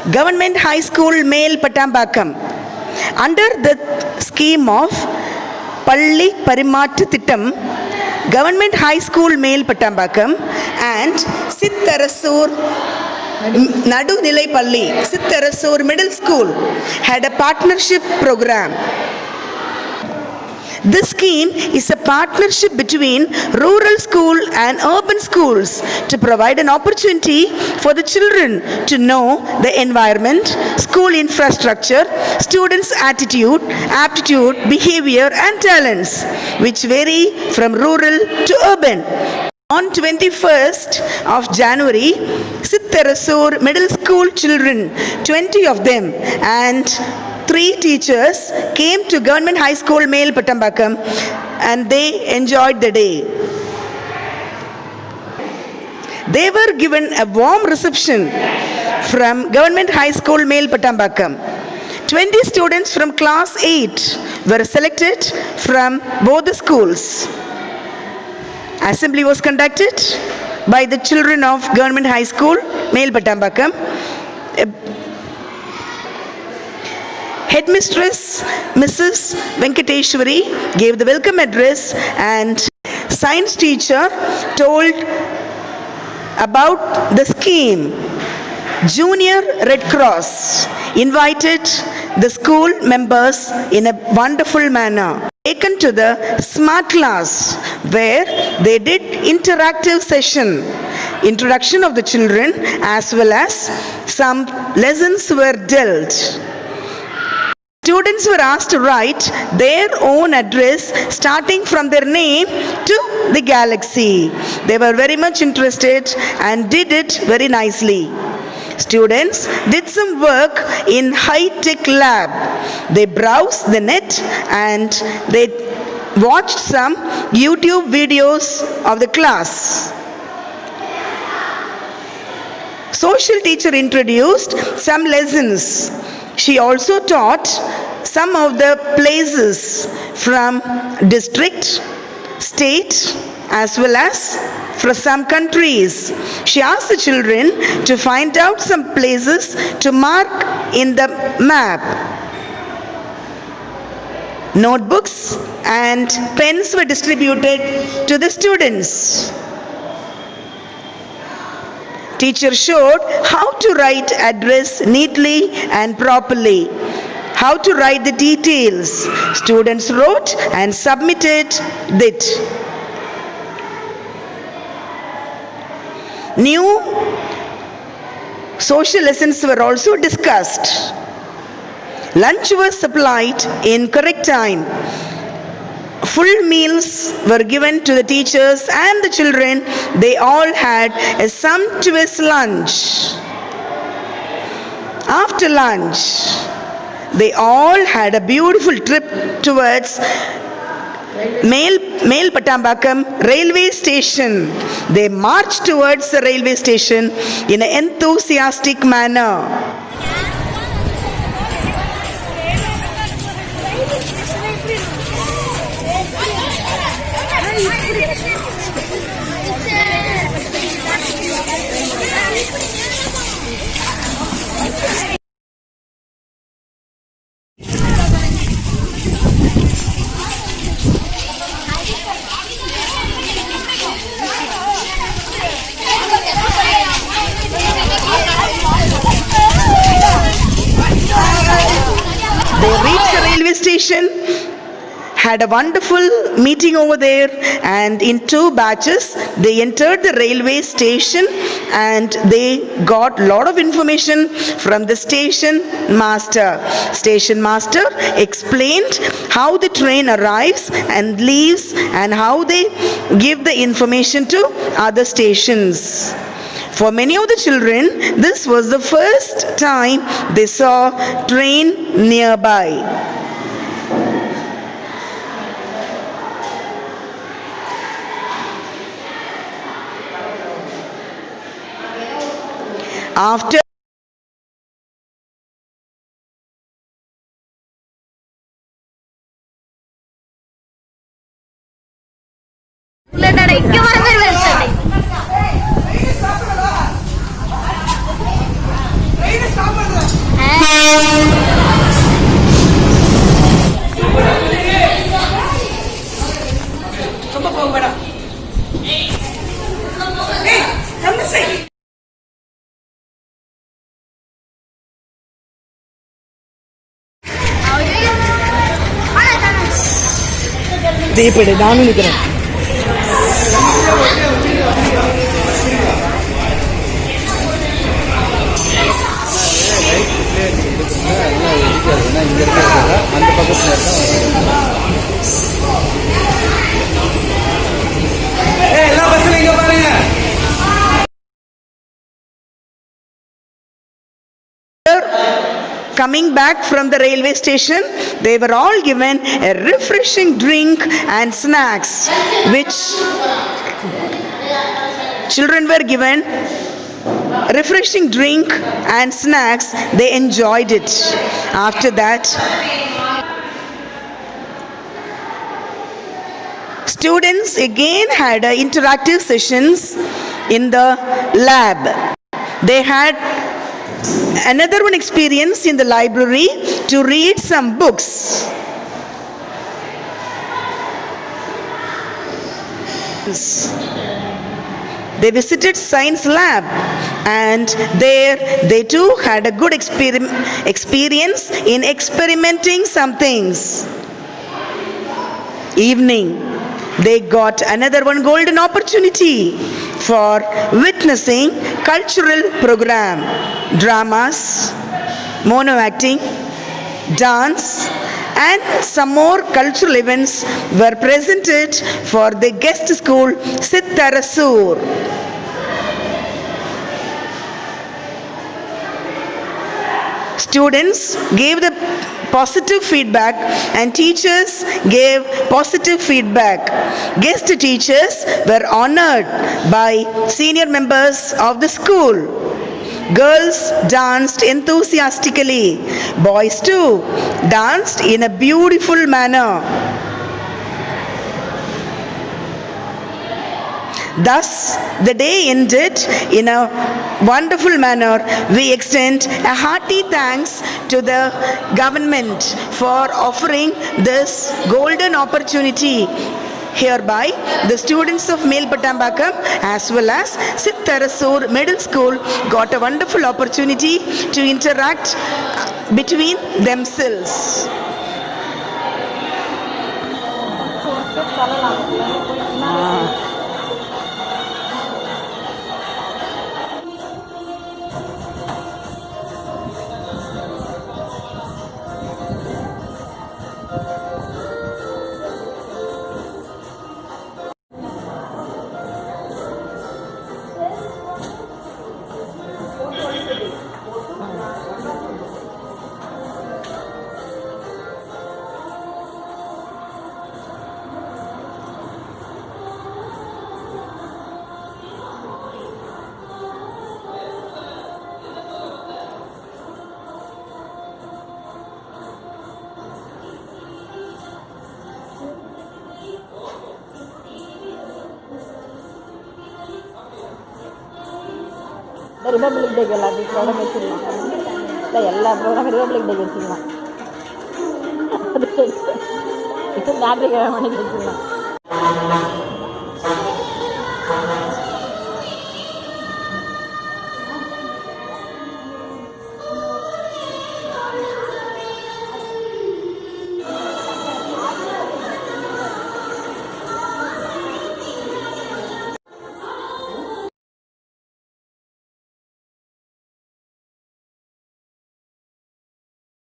Government High School, Male Patambakam. Under the scheme of Palli Parimattu Thittam, Government High School, Male Patambakam and Sittarasur Nadu Nilai Palli, Sittarasur Middle School had a partnership program. This scheme is a partnership between rural school and urban schools to provide an opportunity for the children to know the environment, school infrastructure, students' attitude, aptitude, behavior and talents which vary from rural to urban. On 21st of January, Sittarasur Middle School children, 20 of them and 3 teachers came to Government High School, Male Patambakam and they enjoyed the day. They were given a warm reception from Government High School, Male Patambakam. 20 students from class 8 were selected from both the schools. Assembly was conducted by the children of Government High School, Male Patambakam. Headmistress Mrs. Venkateshwari gave the welcome address and science teacher told about the scheme. Junior Red Cross invited the school members in a wonderful manner. Taken to the smart class where they did interactive session, introduction of the children as well as some lessons were dealt. Students were asked to write their own address starting from their name to the galaxy. They were very much interested and did it very nicely. Students did some work in high-tech lab. They browsed the net and they watched some YouTube videos of the class. Social teacher introduced some lessons. She also taught some of the places from district, state as well as from some countries. She asked the children to find out some places to mark in the map. Notebooks and pens were distributed to the students. Teacher showed how to write address neatly and properly, how to write the details. Students wrote and submitted it. New social lessons were also discussed. Lunch was supplied in correct time. Full meals were given to the teachers and the children. They all had a sumptuous lunch. After lunch, they all had a beautiful trip towards Male Patambakam railway station. They marched towards the railway station in an enthusiastic manner. They reached the railway station, had a wonderful meeting over there, and in 2 batches they entered the railway station and they got a lot of information from the station master. Station master explained how the train arrives and leaves and how they give the information to other stations. For many of the children, this was the first time they saw train nearby. After தீப்பெடு நானும் நிற்கிறேன். அந்த பக்கத்தில் எல்லா பஸ்ஸும் இங்க பாருங்க. Coming back from the railway station, they were all given a refreshing drink and snacks, which children were given refreshing drink and snacks. They enjoyed it. After that, students again had interactive sessions in the lab. They had another one experience in the library to read some books. They visited science lab and there they too had a good experience in experimenting some things. Evening, they got another one golden opportunity for witnessing cultural program, dramas, mono acting, dance, and some more cultural events were presented for the guest school Sittarasur. Students gave the positive feedback and teachers gave positive feedback. Guest teachers were honored by senior members of the school. Girls danced enthusiastically. Boys too danced in a beautiful manner. Thus, the day ended in a wonderful manner. We extend a hearty thanks to the government for offering this golden opportunity. Hereby, the students of Melpattambakam as well as Sittarasur Middle School got a wonderful opportunity to interact between themselves. Republic டேக்கு எல்லாத்தையும் programme வச்சுருலாம். இல்லை எல்லா program republic டேக்கு வச்சுக்கலாம். இப்போ ஞாயிற்றுக்கிழமை மணிக்கு வச்சுக்கலாம்.